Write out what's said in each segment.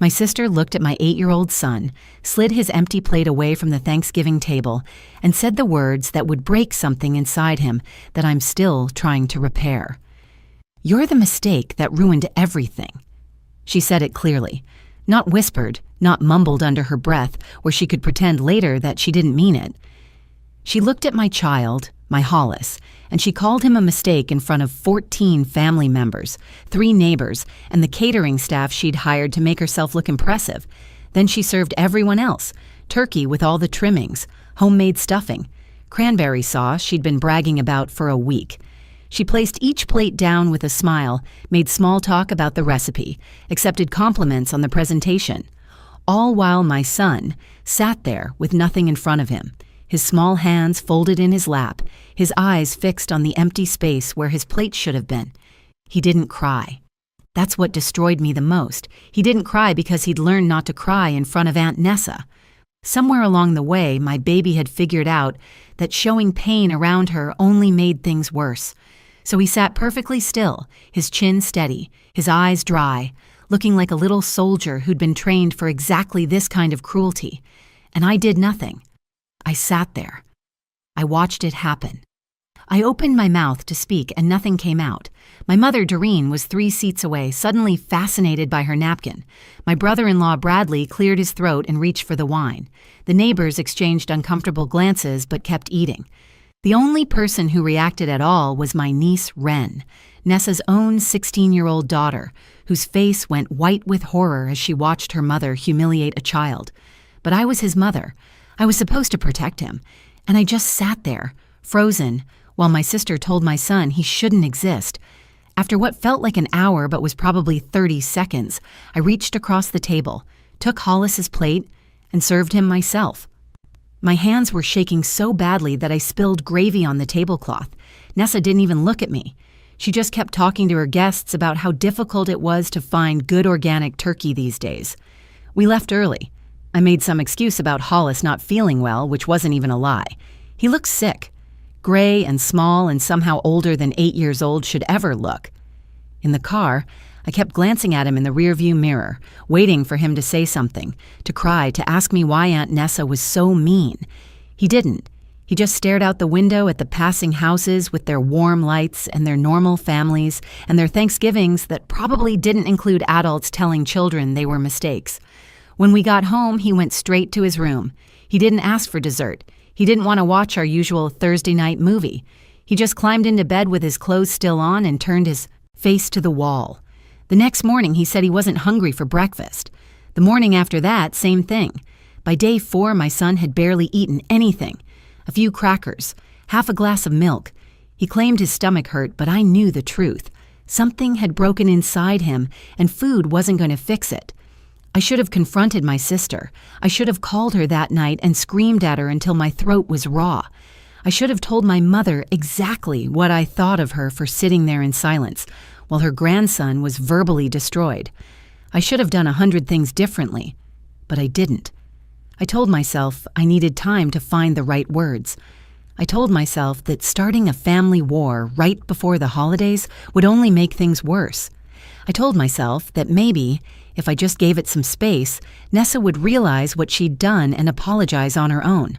My sister looked at my 8-year-old son, slid his empty plate away from the Thanksgiving table, and said the words that would break something inside him that I'm still trying to repair. "You're the mistake that ruined everything." She said it clearly, not whispered, not mumbled under her breath where she could pretend later that she didn't mean it. She looked at my child, my Hollis, and she called him a mistake in front of 14 family members, 3 neighbors, and the catering staff she'd hired to make herself look impressive. Then she served everyone else, turkey with all the trimmings, homemade stuffing, cranberry sauce she'd been bragging about for a week. She placed each plate down with a smile, made small talk about the recipe, accepted compliments on the presentation, all while my son sat there with nothing in front of him, his small hands folded in his lap, his eyes fixed on the empty space where his plate should have been. He didn't cry. That's what destroyed me the most. He didn't cry because he'd learned not to cry in front of Aunt Nessa. Somewhere along the way, my baby had figured out that showing pain around her only made things worse. So he sat perfectly still, his chin steady, his eyes dry, looking like a little soldier who'd been trained for exactly this kind of cruelty. And I did nothing. I sat there. I watched it happen. I opened my mouth to speak and nothing came out. My mother, Doreen, was 3 seats away, suddenly fascinated by her napkin. My brother-in-law, Bradley, cleared his throat and reached for the wine. The neighbors exchanged uncomfortable glances but kept eating. The only person who reacted at all was my niece, Wren, Nessa's own 16-year-old daughter, whose face went white with horror as she watched her mother humiliate a child. But I was his mother. I was supposed to protect him, and I just sat there, frozen, while my sister told my son he shouldn't exist. After what felt like an hour but was probably 30 seconds, I reached across the table, took Hollis's plate, and served him myself. My hands were shaking so badly that I spilled gravy on the tablecloth. Nessa didn't even look at me. She just kept talking to her guests about how difficult it was to find good organic turkey these days. We left early. I made some excuse about Hollis not feeling well, which wasn't even a lie. He looked sick, gray and small and somehow older than 8 years old should ever look. In the car, I kept glancing at him in the rearview mirror, waiting for him to say something, to cry, to ask me why Aunt Nessa was so mean. He didn't. He just stared out the window at the passing houses with their warm lights and their normal families and their Thanksgivings that probably didn't include adults telling children they were mistakes. When we got home, he went straight to his room. He didn't ask for dessert. He didn't want to watch our usual Thursday night movie. He just climbed into bed with his clothes still on and turned his face to the wall. The next morning, he said he wasn't hungry for breakfast. The morning after that, same thing. By day 4, my son had barely eaten anything. A few crackers, half a glass of milk. He claimed his stomach hurt, but I knew the truth. Something had broken inside him, and food wasn't going to fix it. I should have confronted my sister. I should have called her that night and screamed at her until my throat was raw. I should have told my mother exactly what I thought of her for sitting there in silence, while her grandson was verbally destroyed. I should have done 100 things differently, but I didn't. I told myself I needed time to find the right words. I told myself that starting a family war right before the holidays would only make things worse. I told myself that maybe, if I just gave it some space, Nessa would realize what she'd done and apologize on her own.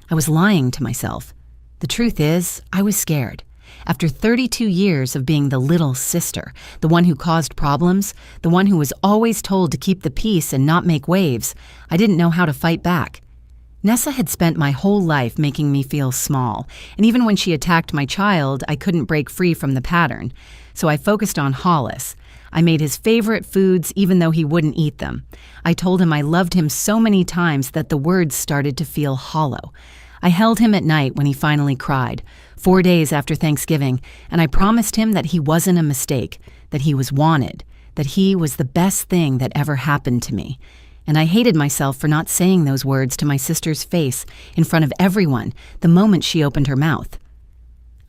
I was lying to myself. The truth is, I was scared. After 32 years of being the little sister, the one who caused problems, the one who was always told to keep the peace and not make waves, I didn't know how to fight back. Nessa had spent my whole life making me feel small, and even when she attacked my child, I couldn't break free from the pattern. So I focused on Hollis. I made his favorite foods even though he wouldn't eat them. I told him I loved him so many times that the words started to feel hollow. I held him at night when he finally cried, 4 days after Thanksgiving, and I promised him that he wasn't a mistake, that he was wanted, that he was the best thing that ever happened to me. And I hated myself for not saying those words to my sister's face in front of everyone the moment she opened her mouth.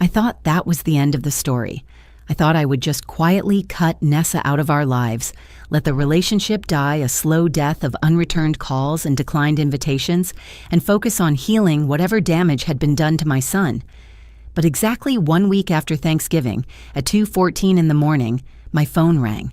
I thought that was the end of the story. I thought I would just quietly cut Nessa out of our lives, let the relationship die a slow death of unreturned calls and declined invitations, and focus on healing whatever damage had been done to my son. But exactly 1 week after Thanksgiving, at 2:14 in the morning, my phone rang.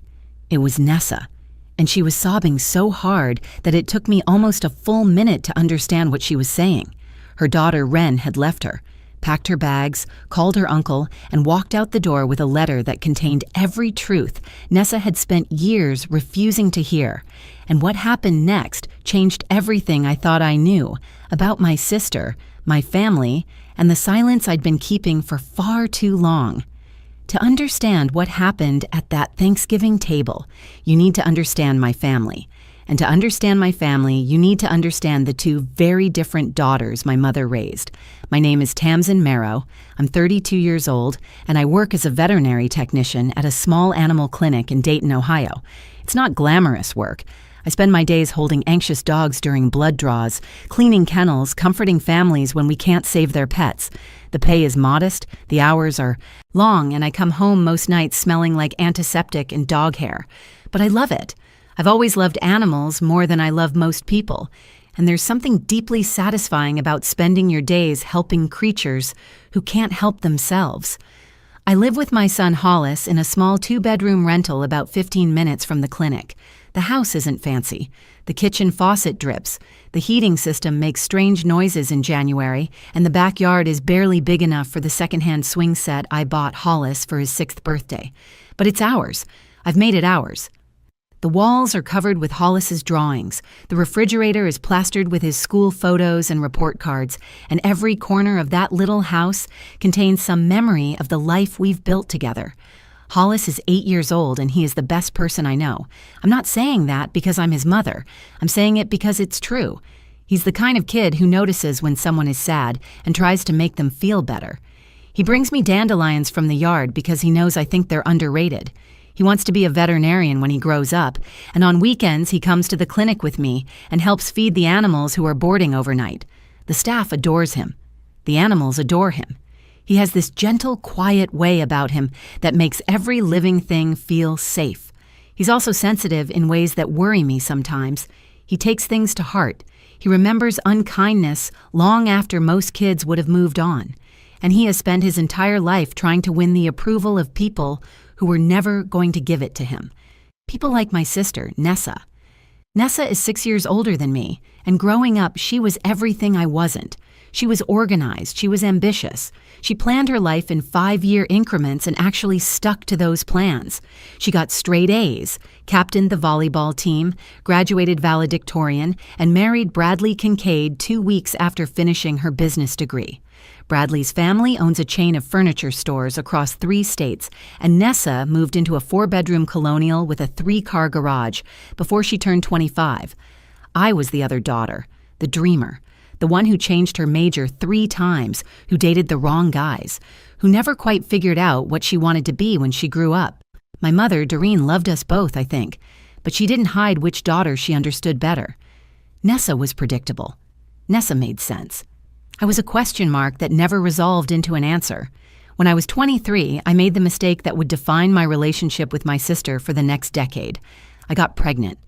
It was Nessa. and she was sobbing so hard that it took me almost a full minute to understand what she was saying. Her daughter, Wren, had left her, packed her bags, called her uncle, and walked out the door with a letter that contained every truth Nessa had spent years refusing to hear. And what happened next changed everything I thought I knew about my sister, my family, and the silence I'd been keeping for far too long. To understand what happened at that Thanksgiving table, you need to understand my family. And to understand my family, you need to understand the two very different daughters my mother raised. My name is Tamsin Marrow. I'm 32 years old, and I work as a veterinary technician at a small animal clinic in Dayton, Ohio. It's not glamorous work. I spend my days holding anxious dogs during blood draws, cleaning kennels, comforting families when we can't save their pets. The pay is modest, the hours are long, and I come home most nights smelling like antiseptic and dog hair. But I love it. I've always loved animals more than I love most people, and there's something deeply satisfying about spending your days helping creatures who can't help themselves. I live with my son Hollis in a small 2-bedroom rental about 15 minutes from the clinic. The house isn't fancy. The kitchen faucet drips. The heating system makes strange noises in January, and the backyard is barely big enough for the secondhand swing set I bought Hollis for his 6th birthday. But it's ours. I've made it ours. The walls are covered with Hollis's drawings. The refrigerator is plastered with his school photos and report cards, and every corner of that little house contains some memory of the life we've built together. Hollis is 8 years old, and he is the best person I know. I'm not saying that because I'm his mother. I'm saying it because it's true. He's the kind of kid who notices when someone is sad and tries to make them feel better. He brings me dandelions from the yard because he knows I think they're underrated. He wants to be a veterinarian when he grows up, and on weekends he comes to the clinic with me and helps feed the animals who are boarding overnight. The staff adores him. The animals adore him. He has this gentle, quiet way about him that makes every living thing feel safe. He's also sensitive in ways that worry me sometimes. He takes things to heart. He remembers unkindness long after most kids would have moved on. And he has spent his entire life trying to win the approval of people who were never going to give it to him. People like my sister, Nessa. Nessa is 6 years older than me, and growing up, she was everything I wasn't. She was organized, she was ambitious. She planned her life in 5-year increments and actually stuck to those plans. She got straight A's, captained the volleyball team, graduated valedictorian, and married Bradley Kincaid 2 weeks after finishing her business degree. Bradley's family owns a chain of furniture stores across 3 states, and Nessa moved into a 4-bedroom colonial with a 3-car garage before she turned 25. I was the other daughter, the dreamer, the one who changed her major 3 times, who dated the wrong guys, who never quite figured out what she wanted to be when she grew up. My mother, Doreen, loved us both, I think, but she didn't hide which daughter she understood better. Nessa was predictable. Nessa made sense. I was a question mark that never resolved into an answer. When I was 23, I made the mistake that would define my relationship with my sister for the next decade. I got pregnant.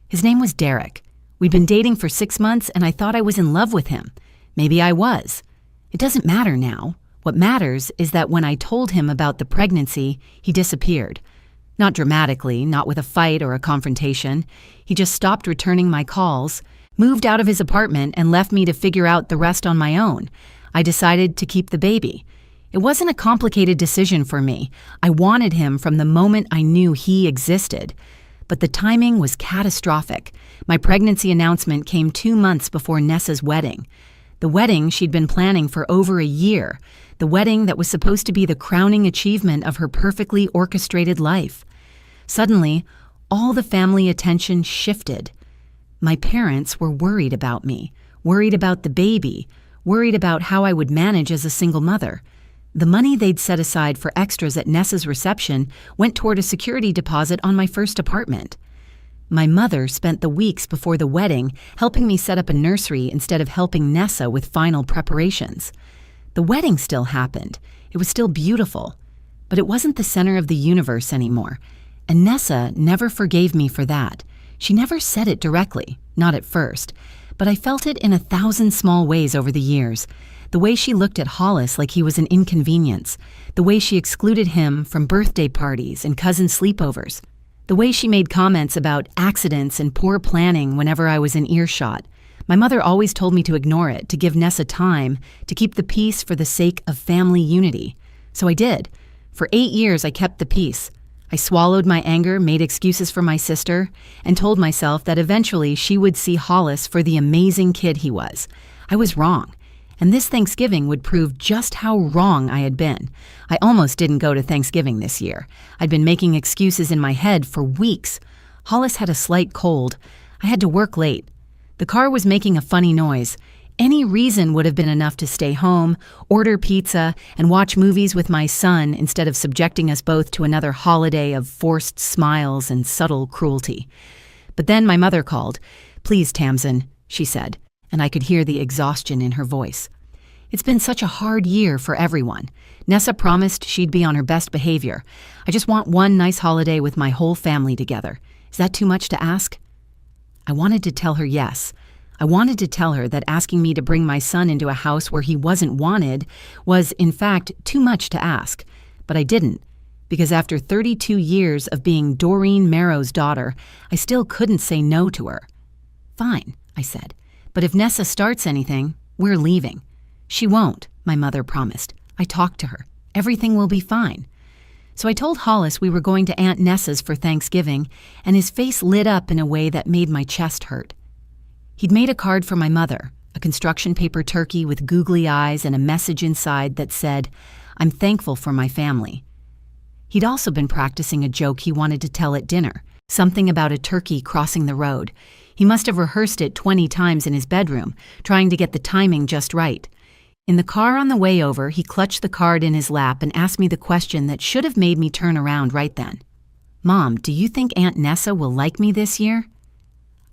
His name was Derek. We'd been dating for 6 months, and I thought I was in love with him. Maybe I was. It doesn't matter now. What matters is that when I told him about the pregnancy, he disappeared. Not dramatically, not with a fight or a confrontation. He just stopped returning my calls, moved out of his apartment, and left me to figure out the rest on my own. I decided to keep the baby. It wasn't a complicated decision for me. I wanted him from the moment I knew he existed. But the timing was catastrophic. My pregnancy announcement came 2 months before Nessa's wedding. The wedding she'd been planning for over a year. The wedding that was supposed to be the crowning achievement of her perfectly orchestrated life. Suddenly, all the family attention shifted. My parents were worried about me, worried about the baby, worried about how I would manage as a single mother. The money they'd set aside for extras at Nessa's reception went toward a security deposit on my first apartment. My mother spent the weeks before the wedding helping me set up a nursery instead of helping Nessa with final preparations. The wedding still happened. It was still beautiful. But it wasn't the center of the universe anymore. And Nessa never forgave me for that. She never said it directly, not at first. But I felt it in 1,000 small ways over the years. The way she looked at Hollis like he was an inconvenience. The way she excluded him from birthday parties and cousin sleepovers. The way she made comments about accidents and poor planning whenever I was in earshot. My mother always told me to ignore it, to give Nessa time, to keep the peace for the sake of family unity. So I did. For 8 years, I kept the peace. I swallowed my anger, made excuses for my sister, and told myself that eventually she would see Hollis for the amazing kid he was. I was wrong. And this Thanksgiving would prove just how wrong I had been. I almost didn't go to Thanksgiving this year. I'd been making excuses in my head for weeks. Hollis had a slight cold. I had to work late. The car was making a funny noise. Any reason would have been enough to stay home, order pizza, and watch movies with my son instead of subjecting us both to another holiday of forced smiles and subtle cruelty. But then my mother called. "Please, Tamsin," she said, and I could hear the exhaustion in her voice. It's been such a hard year for everyone. Nessa promised she'd be on her best behavior. I just want one nice holiday with my whole family together. Is that too much to ask? I wanted to tell her yes. I wanted to tell her that asking me to bring my son into a house where he wasn't wanted was, in fact, too much to ask. But I didn't, because after 32 years of being Doreen Marrow's daughter, I still couldn't say no to her. "Fine," I said. "But if Nessa starts anything, we're leaving." "She won't," my mother promised. I talked to her. "Everything will be fine." So I told Hollis we were going to Aunt Nessa's for Thanksgiving, and his face lit up in a way that made my chest hurt. He'd made a card for my mother, a construction paper turkey with googly eyes and a message inside that said, "I'm thankful for my family." He'd also been practicing a joke he wanted to tell at dinner, something about a turkey crossing the road. He must have rehearsed it 20 times in his bedroom, trying to get the timing just right. In the car on the way over, he clutched the card in his lap and asked me the question that should have made me turn around right then. "Mom, do you think Aunt Nessa will like me this year?"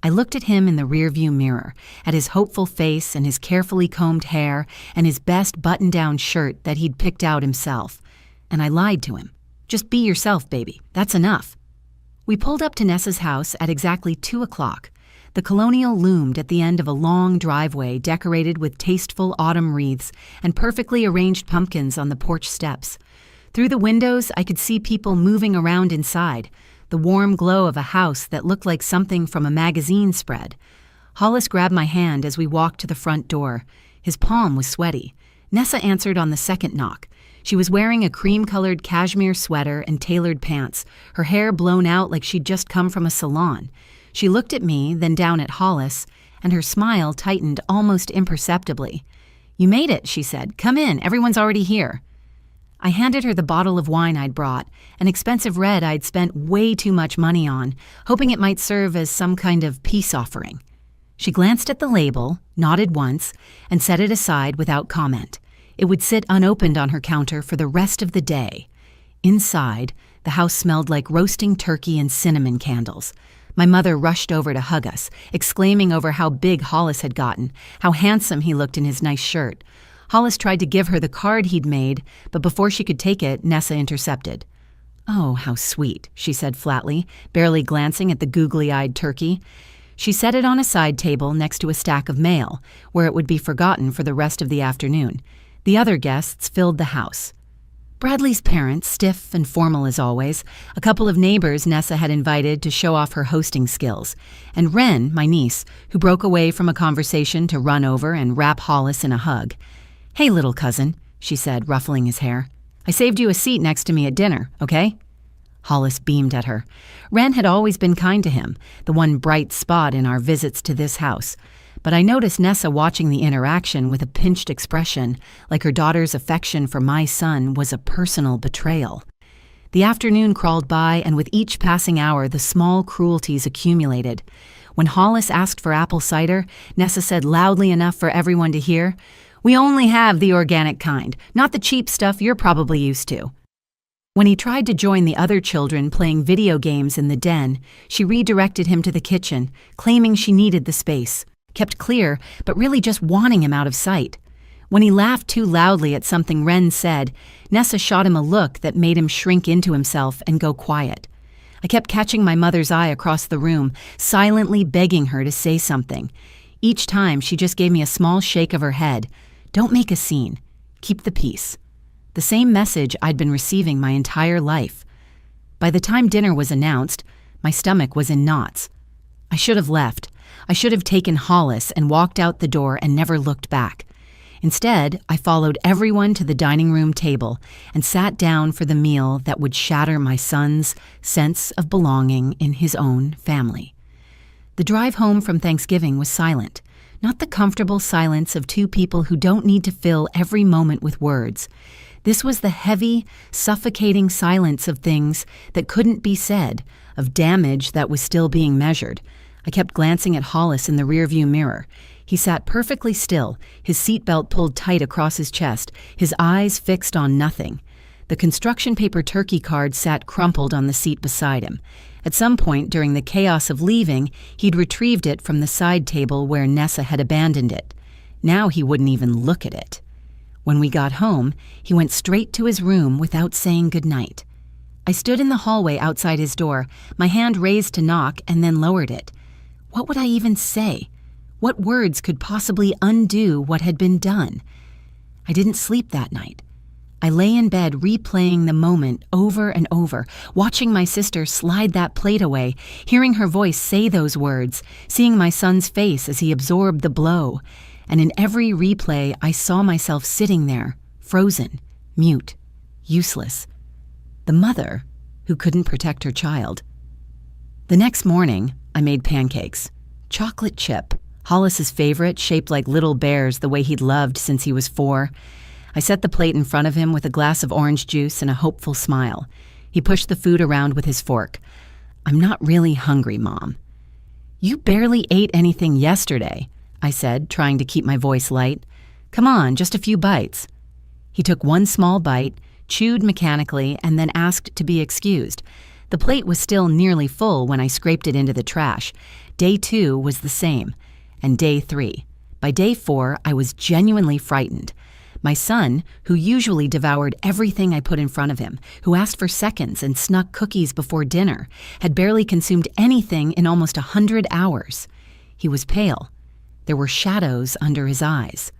I looked at him in the rearview mirror, at his hopeful face and his carefully combed hair and his best button-down shirt that he'd picked out himself. And I lied to him. "Just be yourself, baby. That's enough." We pulled up to Nessa's house at exactly 2 o'clock. The Colonial loomed at the end of a long driveway decorated with tasteful autumn wreaths and perfectly arranged pumpkins on the porch steps. Through the windows, I could see people moving around inside, the warm glow of a house that looked like something from a magazine spread. Hollis grabbed my hand as we walked to the front door. His palm was sweaty. Nessa answered on the second knock. She was wearing a cream-colored cashmere sweater and tailored pants, her hair blown out like she'd just come from a salon. She looked at me, then down at Hollis, and her smile tightened almost imperceptibly. "You made it," she said. "Come in, everyone's already here." I handed her the bottle of wine I'd brought, an expensive red I'd spent way too much money on, hoping it might serve as some kind of peace offering. She glanced at the label, nodded once, and set it aside without comment. It would sit unopened on her counter for the rest of the day. Inside, the house smelled like roasting turkey and cinnamon candles. My mother rushed over to hug us, exclaiming over how big Hollis had gotten, how handsome he looked in his nice shirt. Hollis tried to give her the card he'd made, but before she could take it, Nessa intercepted. "Oh, how sweet," she said flatly, barely glancing at the googly-eyed turkey. She set it on a side table next to a stack of mail, where it would be forgotten for the rest of the afternoon. The other guests filled the house. Bradley's parents, stiff and formal as always, a couple of neighbors Nessa had invited to show off her hosting skills, and Wren, my niece, who broke away from a conversation to run over and wrap Hollis in a hug. "Hey, little cousin," she said, ruffling his hair. "I saved you a seat next to me at dinner, okay?" Hollis beamed at her. Wren had always been kind to him, the one bright spot in our visits to this house. But I noticed Nessa watching the interaction with a pinched expression, like her daughter's affection for my son was a personal betrayal. The afternoon crawled by, and with each passing hour, the small cruelties accumulated. When Hollis asked for apple cider, Nessa said loudly enough for everyone to hear, "We only have the organic kind, not the cheap stuff you're probably used to." When he tried to join the other children playing video games in the den, she redirected him to the kitchen, claiming she needed the space. Kept clear, but really just wanting him out of sight. When he laughed too loudly at something Wren said, Nessa shot him a look that made him shrink into himself and go quiet. I kept catching my mother's eye across the room, silently begging her to say something. Each time, she just gave me a small shake of her head. "Don't make a scene. Keep the peace." The same message I'd been receiving my entire life. By the time dinner was announced, My stomach was in knots. I should have left. I should have taken Hollis and walked out the door and never looked back. Instead, I followed everyone to the dining room table and sat down for the meal that would shatter my son's sense of belonging in his own family. The drive home from Thanksgiving was silent, not the comfortable silence of two people who don't need to fill every moment with words. This was the heavy, suffocating silence of things that couldn't be said, of damage that was still being measured. I kept glancing at Hollis in the rearview mirror. He sat perfectly still, his seatbelt pulled tight across his chest, his eyes fixed on nothing. The construction paper turkey card sat crumpled on the seat beside him. At some point during the chaos of leaving, he'd retrieved it from the side table where Nessa had abandoned it. Now he wouldn't even look at it. When we got home, he went straight to his room without saying goodnight. I stood in the hallway outside his door, my hand raised to knock and then lowered it. What would I even say? What words could possibly undo what had been done? I didn't sleep that night. I lay in bed replaying the moment over and over, watching my sister slide that plate away, hearing her voice say those words, seeing my son's face as he absorbed the blow. And in every replay, I saw myself sitting there, frozen, mute, useless. The mother who couldn't protect her child. The next morning, I made pancakes. Chocolate chip. Hollis's favorite, shaped like little bears the way he'd loved since he was 4. I set the plate in front of him with a glass of orange juice and a hopeful smile. He pushed the food around with his fork. "I'm not really hungry, Mom." "You barely ate anything yesterday," I said, trying to keep my voice light. "Come on, just a few bites." He took one small bite, chewed mechanically, and then asked to be excused. The plate was still nearly full when I scraped it into the trash. Day 2 was the same. And day 3. By day 4, I was genuinely frightened. My son, who usually devoured everything I put in front of him, who asked for seconds and snuck cookies before dinner, had barely consumed anything in almost 100 hours. He was pale. There were shadows under his eyes.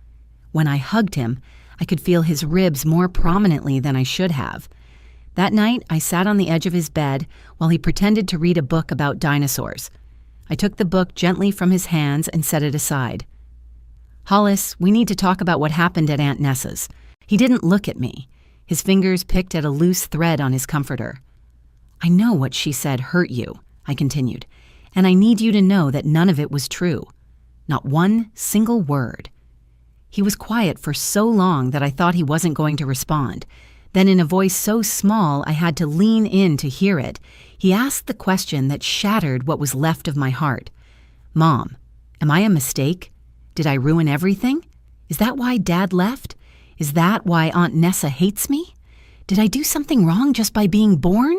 When I hugged him, I could feel his ribs more prominently than I should have. That night, I sat on the edge of his bed while he pretended to read a book about dinosaurs. I took the book gently from his hands and set it aside. "Hollis, we need to talk about what happened at Aunt Nessa's." He didn't look at me. His fingers picked at a loose thread on his comforter. "I know what she said hurt you," I continued, "and I need you to know that none of it was true. Not one single word." He was quiet for so long that I thought he wasn't going to respond. Then in a voice so small I had to lean in to hear it, he asked the question that shattered what was left of my heart. "Mom, am I a mistake? Did I ruin everything? Is that why Dad left? Is that why Aunt Nessa hates me? Did I do something wrong just by being born?"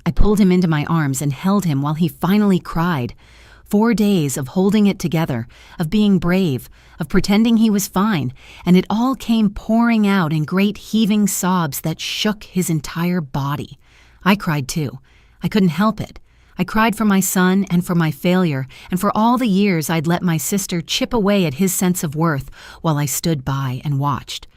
I pulled him into my arms and held him while he finally cried. 4 days of holding it together, of being brave, of pretending he was fine, and it all came pouring out in great heaving sobs that shook his entire body. I cried too. I couldn't help it. I cried for my son and for my failure, and for all the years I'd let my sister chip away at his sense of worth while I stood by and watched.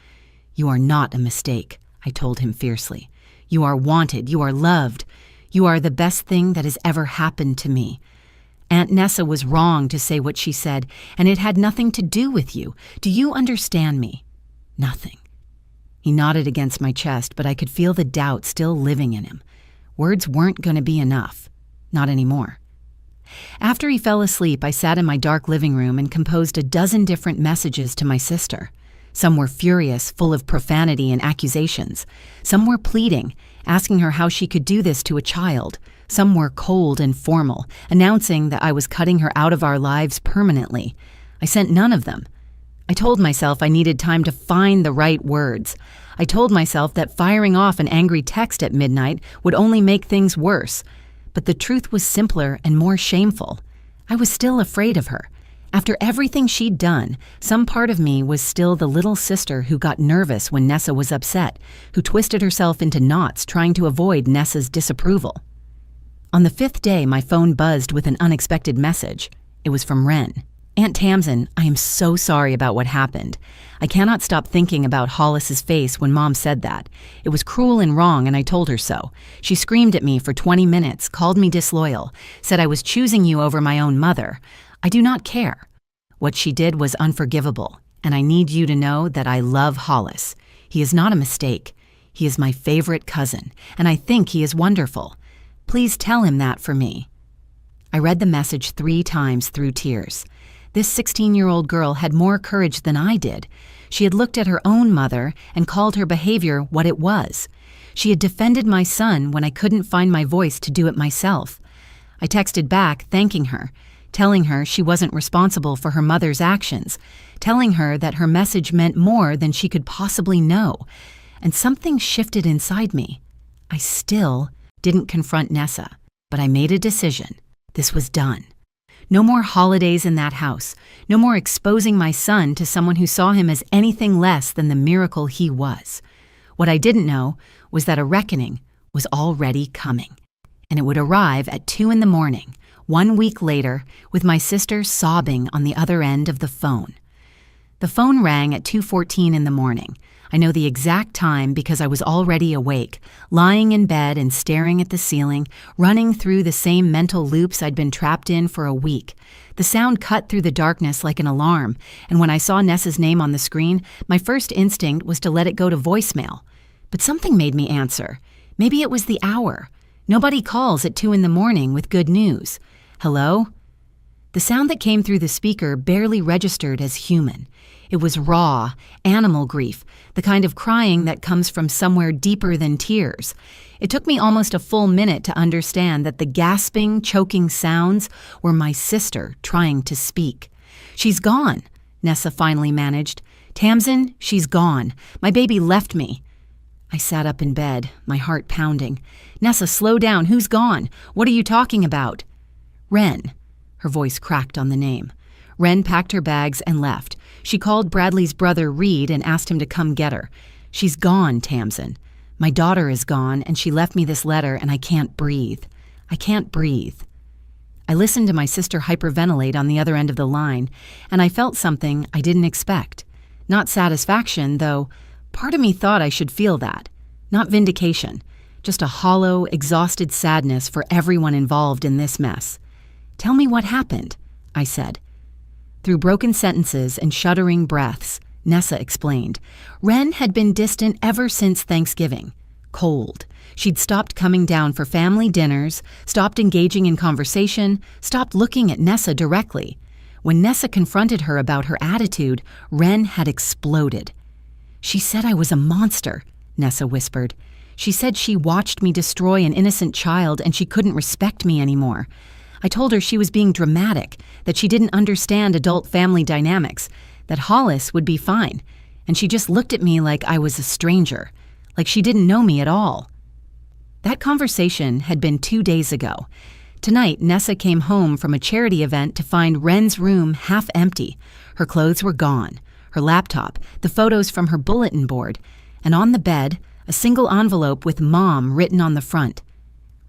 "You are not a mistake," I told him fiercely. "You are wanted. You are loved. You are the best thing that has ever happened to me. Aunt Nessa was wrong to say what she said, and it had nothing to do with you. Do you understand me?" "Nothing." He nodded against my chest, but I could feel the doubt still living in him. Words weren't going to be enough. Not anymore. After he fell asleep, I sat in my dark living room and composed a dozen different messages to my sister. Some were furious, full of profanity and accusations. Some were pleading, asking her how she could do this to a child. Some were cold and formal, announcing that I was cutting her out of our lives permanently. I sent none of them. I told myself I needed time to find the right words. I told myself that firing off an angry text at midnight would only make things worse. But the truth was simpler and more shameful. I was still afraid of her. After everything she'd done, some part of me was still the little sister who got nervous when Nessa was upset, who twisted herself into knots trying to avoid Nessa's disapproval. On the 5th day, my phone buzzed with an unexpected message. It was from Wren. Aunt Tamsin, I am so sorry about what happened. I cannot stop thinking about Hollis's face when Mom said that. It was cruel and wrong, and I told her so. She screamed at me for 20 minutes, called me disloyal, said I was choosing you over my own mother. I do not care. What she did was unforgivable, and I need you to know that I love Hollis. He is not a mistake. He is my favorite cousin, and I think he is wonderful. Please tell him that for me. I read the message 3 times through tears. This 16-year-old girl had more courage than I did. She had looked at her own mother and called her behavior what it was. She had defended my son when I couldn't find my voice to do it myself. I texted back thanking her, telling her she wasn't responsible for her mother's actions, telling her that her message meant more than she could possibly know. And something shifted inside me. I still didn't confront Nessa, but I made a decision. This was done. No more holidays in that house. No more exposing my son to someone who saw him as anything less than the miracle he was. What I didn't know was that a reckoning was already coming, and it would arrive at 2 a.m, 1 week later, with my sister sobbing on the other end of the phone. The phone rang at 2:14 in the morning. I know the exact time because I was already awake, lying in bed and staring at the ceiling, running through the same mental loops I'd been trapped in for a week. The sound cut through the darkness like an alarm, and when I saw Nessa's name on the screen, my first instinct was to let it go to voicemail. But something made me answer. Maybe it was the hour. Nobody calls at 2 a.m. with good news. Hello? The sound that came through the speaker barely registered as human. It was raw, animal grief, the kind of crying that comes from somewhere deeper than tears. It took me almost a full minute to understand that the gasping, choking sounds were my sister trying to speak. "She's gone," Nessa finally managed. "Tamsin, she's gone. My baby left me." I sat up in bed, my heart pounding. "Nessa, slow down. Who's gone? What are you talking about?" "Wren." Her voice cracked on the name. Wren packed her bags and left. She called Bradley's brother Reed and asked him to come get her. "She's gone, Tamsin. My daughter is gone, and she left me this letter, and I can't breathe. I can't breathe." I listened to my sister hyperventilate on the other end of the line, and I felt something I didn't expect. Not satisfaction, though. Part of me thought I should feel that. Not vindication. Just a hollow, exhausted sadness for everyone involved in this mess. "Tell me what happened," I said. Through broken sentences and shuddering breaths, Nessa explained. Wren had been distant ever since Thanksgiving. Cold. She'd stopped coming down for family dinners, stopped engaging in conversation, stopped looking at Nessa directly. When Nessa confronted her about her attitude, Wren had exploded. "She said I was a monster," Nessa whispered. "She said she watched me destroy an innocent child and she couldn't respect me anymore. I told her she was being dramatic, that she didn't understand adult family dynamics, that Hollis would be fine, and she just looked at me like I was a stranger, like she didn't know me at all." That conversation had been 2 days ago. Tonight, Nessa came home from a charity event to find Wren's room half empty. Her clothes were gone, her laptop, the photos from her bulletin board, and on the bed, a single envelope with Mom written on the front.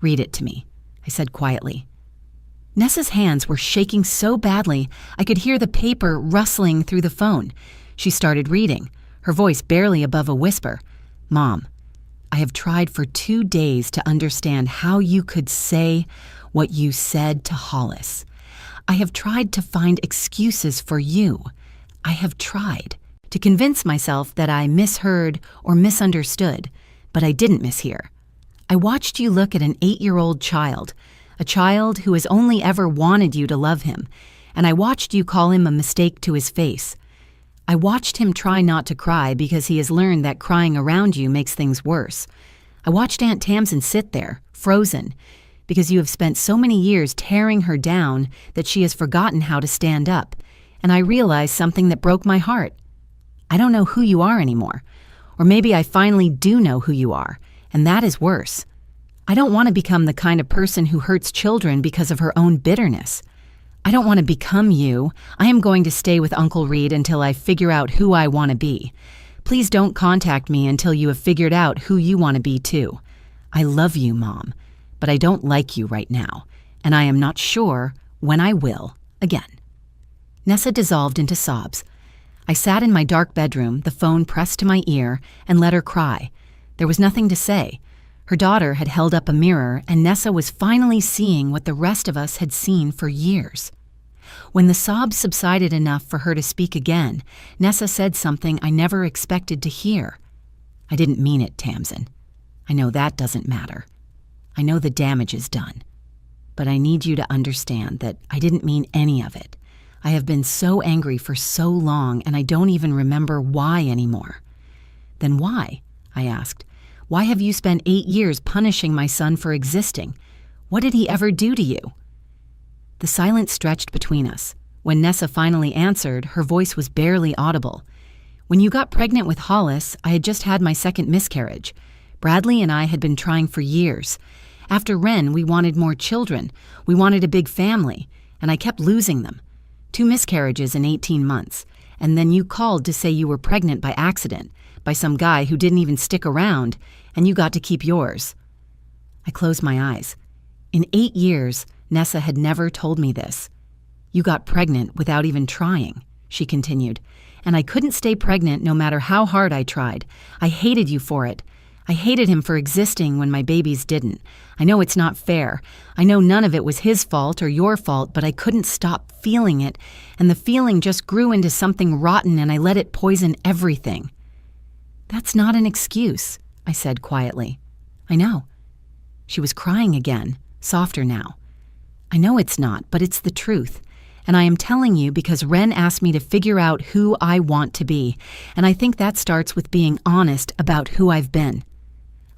"Read it to me," I said quietly. Nessa's hands were shaking so badly I could hear the paper rustling through the phone. She started reading, her voice barely above a whisper. "Mom, I have tried for 2 days to understand how you could say what you said to Hollis. I have tried to find excuses for you. I have tried to convince myself that I misheard or misunderstood, but I didn't mishear. I watched you look at an 8-year-old child, a child who has only ever wanted you to love him, and I watched you call him a mistake to his face. I watched him try not to cry because he has learned that crying around you makes things worse. I watched Aunt Tamsin sit there, frozen, because you have spent so many years tearing her down that she has forgotten how to stand up, and I realized something that broke my heart. I don't know who you are anymore, or maybe I finally do know who you are, and that is worse. I don't want to become the kind of person who hurts children because of her own bitterness. I don't want to become you. I am going to stay with Uncle Reed until I figure out who I want to be. Please don't contact me until you have figured out who you want to be too. I love you, Mom, but I don't like you right now, and I am not sure when I will again." Nessa dissolved into sobs. I sat in my dark bedroom, the phone pressed to my ear, and let her cry. There was nothing to say. Her daughter had held up a mirror, and Nessa was finally seeing what the rest of us had seen for years. When the sobs subsided enough for her to speak again, Nessa said something I never expected to hear. "I didn't mean it, Tamsin. I know that doesn't matter. I know the damage is done. But I need you to understand that I didn't mean any of it. I have been so angry for so long, and I don't even remember why anymore." "Then why?" I asked. "Why have you spent 8 years punishing my son for existing? What did he ever do to you?" The silence stretched between us. When Nessa finally answered, her voice was barely audible. "When you got pregnant with Hollis, I had just had my second miscarriage. Bradley and I had been trying for years. After Wren, we wanted more children. We wanted a big family, and I kept losing them. 2 miscarriages in 18 months. And then you called to say you were pregnant by accident, by some guy who didn't even stick around, and you got to keep yours." I closed my eyes. In 8 years, Nessa had never told me this. "You got pregnant without even trying," she continued, "and I couldn't stay pregnant no matter how hard I tried. I hated you for it. I hated him for existing when my babies didn't. I know it's not fair. I know none of it was his fault or your fault, but I couldn't stop feeling it, and the feeling just grew into something rotten, and I let it poison everything." "That's not an excuse," I said quietly. "I know." She was crying again, softer now. "I know it's not, but it's the truth. And I am telling you because Wren asked me to figure out who I want to be, and I think that starts with being honest about who I've been."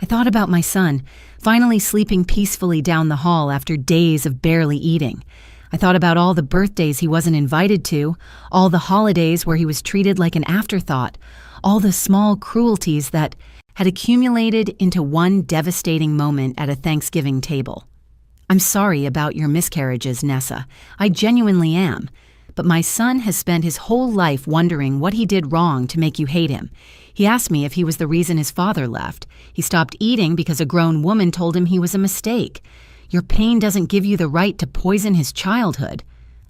I thought about my son, finally sleeping peacefully down the hall after days of barely eating. I thought about all the birthdays he wasn't invited to, all the holidays where he was treated like an afterthought, all the small cruelties that had accumulated into one devastating moment at a Thanksgiving table. "I'm sorry about your miscarriages, Nessa. I genuinely am. But my son has spent his whole life wondering what he did wrong to make you hate him. He asked me if he was the reason his father left. He stopped eating because a grown woman told him he was a mistake. Your pain doesn't give you the right to poison his childhood."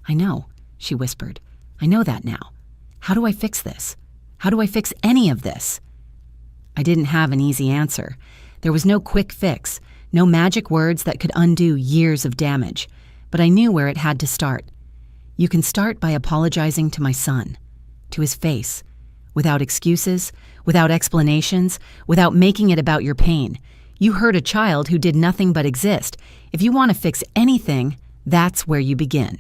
"I know," she whispered. "I know that now. How do I fix this? How do I fix any of this?" I didn't have an easy answer. There was no quick fix, no magic words that could undo years of damage. But I knew where it had to start. "You can start by apologizing to my son, to his face, without excuses, without explanations, without making it about your pain. You hurt a child who did nothing but exist. If you want to fix anything, that's where you begin."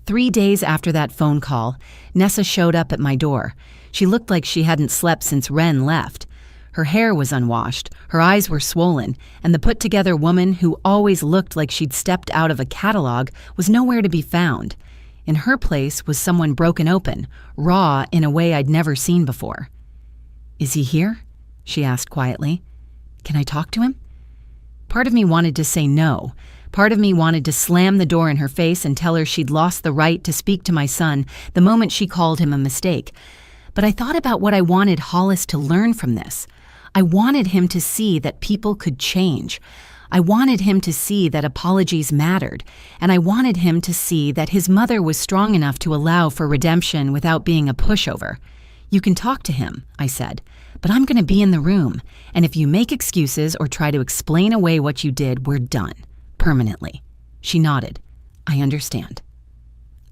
3 days after that phone call, Nessa showed up at my door. She looked like she hadn't slept since Wren left. Her hair was unwashed, her eyes were swollen, and the put-together woman who always looked like she'd stepped out of a catalog was nowhere to be found. In her place was someone broken open, raw in a way I'd never seen before. "Is he here?" she asked quietly. "Can I talk to him?" Part of me wanted to say no. Part of me wanted to slam the door in her face and tell her she'd lost the right to speak to my son the moment she called him a mistake. But I thought about what I wanted Hollis to learn from this. I wanted him to see that people could change. I wanted him to see that apologies mattered, and I wanted him to see that his mother was strong enough to allow for redemption without being a pushover. "You can talk to him," I said, "but I'm going to be in the room, and if you make excuses or try to explain away what you did, we're done. Permanently." She nodded. "I understand."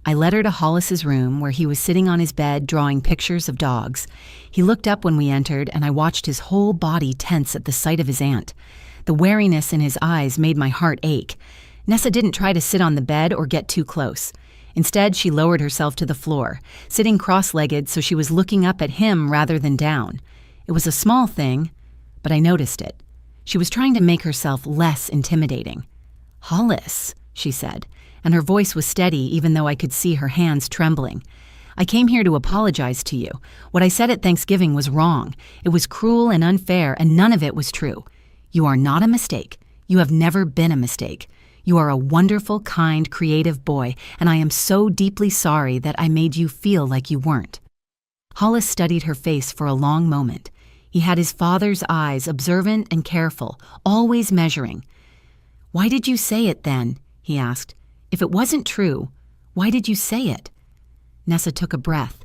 I led her to Hollis's room, where he was sitting on his bed drawing pictures of dogs. He looked up when we entered, and I watched his whole body tense at the sight of his aunt. The wariness in his eyes made my heart ache. Nessa didn't try to sit on the bed or get too close. Instead, she lowered herself to the floor, sitting cross-legged so she was looking up at him rather than down. It was a small thing, but I noticed it. She was trying to make herself less intimidating. "Hollis," she said, and her voice was steady even though I could see her hands trembling. "I came here to apologize to you. What I said at Thanksgiving was wrong. It was cruel and unfair, and none of it was true. You are not a mistake. You have never been a mistake. You are a wonderful, kind, creative boy, and I am so deeply sorry that I made you feel like you weren't." Hollis studied her face for a long moment. He had his father's eyes, observant and careful, always measuring. "Why did you say it then?" he asked. "If it wasn't true, why did you say it?" Nessa took a breath.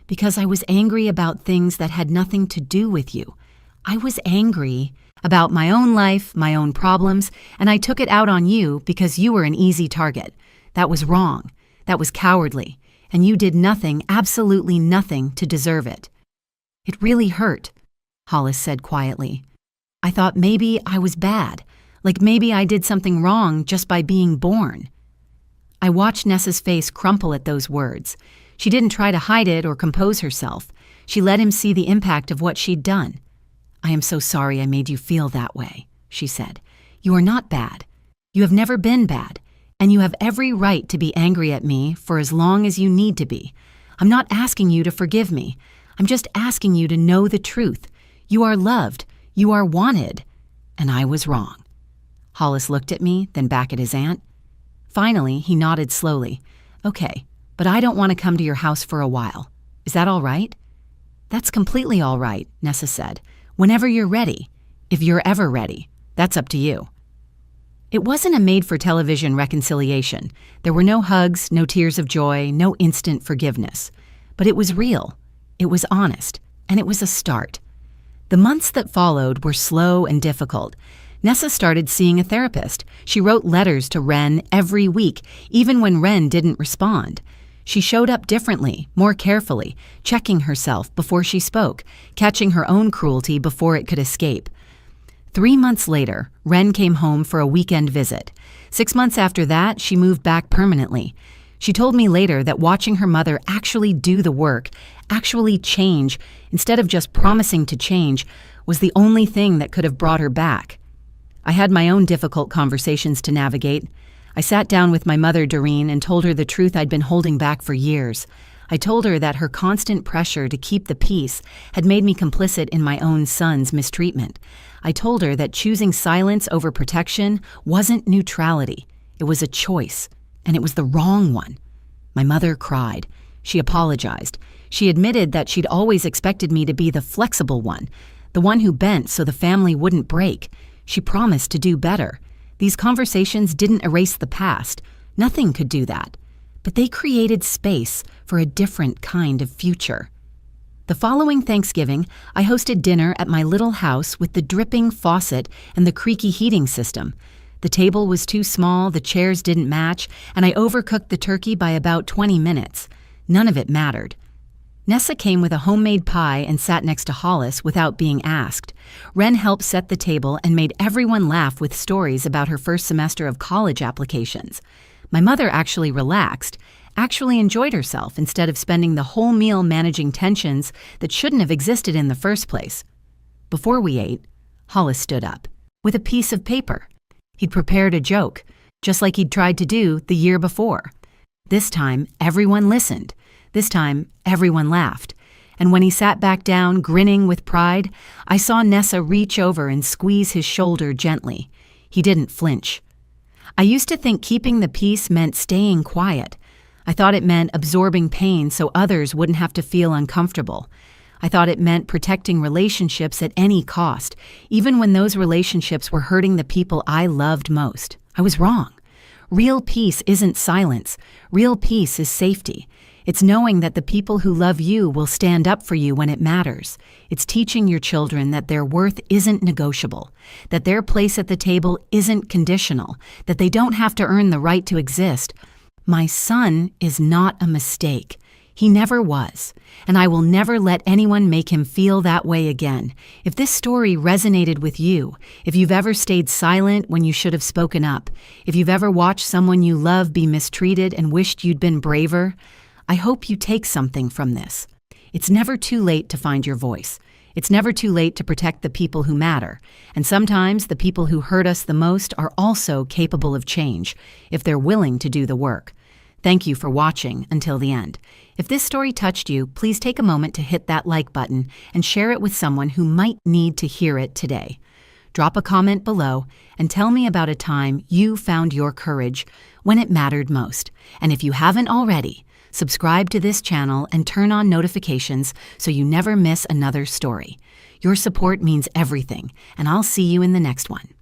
Because I was angry about things that had nothing to do with you. I was angry about my own life, my own problems, and I took it out on you because you were an easy target. That was wrong. That was cowardly. And you did nothing, absolutely nothing, to deserve it. It really hurt, Hollis said quietly. I thought maybe I was bad, like maybe I did something wrong just by being born. I watched Nessa's face crumple at those words. She didn't try to hide it or compose herself. She let him see the impact of what she'd done. I am so sorry I made you feel that way, she said. You are not bad. You have never been bad, and you have every right to be angry at me for as long as you need to be. I'm not asking you to forgive me. I'm just asking you to know the truth. You are loved. You are wanted. And I was wrong. Hollis looked at me, then back at his aunt. Finally, he nodded slowly. Okay, but I don't want to come to your house for a while. Is that all right? That's completely all right, Nessa said. Whenever you're ready. If you're ever ready. That's up to you. It wasn't a made-for-television reconciliation. There were no hugs, no tears of joy, no instant forgiveness. But it was real. It was honest. And it was a start. The months that followed were slow and difficult. Nessa started seeing a therapist. She wrote letters to Ren every week, even when Ren didn't respond. She showed up differently, more carefully, checking herself before she spoke, catching her own cruelty before it could escape. 3 months later, Ren came home for a weekend visit. 6 months after that, she moved back permanently. She told me later that watching her mother actually do the work, actually change, instead of just promising to change, was the only thing that could have brought her back. I had my own difficult conversations to navigate. I sat down with my mother, Doreen, and told her the truth I'd been holding back for years. I told her that her constant pressure to keep the peace had made me complicit in my own son's mistreatment. I told her that choosing silence over protection wasn't neutrality. It was a choice, and it was the wrong one. My mother cried. She apologized. She admitted that she'd always expected me to be the flexible one, the one who bent so the family wouldn't break. She promised to do better. These conversations didn't erase the past. Nothing could do that. But they created space for a different kind of future. The following Thanksgiving, I hosted dinner at my little house with the dripping faucet and the creaky heating system. The table was too small, the chairs didn't match, and I overcooked the turkey by about 20 minutes. None of it mattered. Nessa came with a homemade pie and sat next to Hollis without being asked. Ren helped set the table and made everyone laugh with stories about her first semester of college applications. My mother actually relaxed, actually enjoyed herself instead of spending the whole meal managing tensions that shouldn't have existed in the first place. Before we ate, Hollis stood up, with a piece of paper. He'd prepared a joke, just like he'd tried to do the year before. This time, everyone listened. This time, everyone laughed. And when he sat back down, grinning with pride, I saw Nessa reach over and squeeze his shoulder gently. He didn't flinch. I used to think keeping the peace meant staying quiet. I thought it meant absorbing pain so others wouldn't have to feel uncomfortable. I thought it meant protecting relationships at any cost, even when those relationships were hurting the people I loved most. I was wrong. Real peace isn't silence. Real peace is safety. It's knowing that the people who love you will stand up for you when it matters. It's teaching your children that their worth isn't negotiable, that their place at the table isn't conditional, that they don't have to earn the right to exist. My son is not a mistake. He never was, and I will never let anyone make him feel that way again. If this story resonated with you, if you've ever stayed silent when you should have spoken up, if you've ever watched someone you love be mistreated and wished you'd been braver, I hope you take something from this. It's never too late to find your voice. It's never too late to protect the people who matter. And sometimes the people who hurt us the most are also capable of change, if they're willing to do the work. Thank you for watching until the end. If this story touched you, please take a moment to hit that like button and share it with someone who might need to hear it today. Drop a comment below and tell me about a time you found your courage when it mattered most. And if you haven't already, subscribe to this channel and turn on notifications so you never miss another story. Your support means everything, and I'll see you in the next one.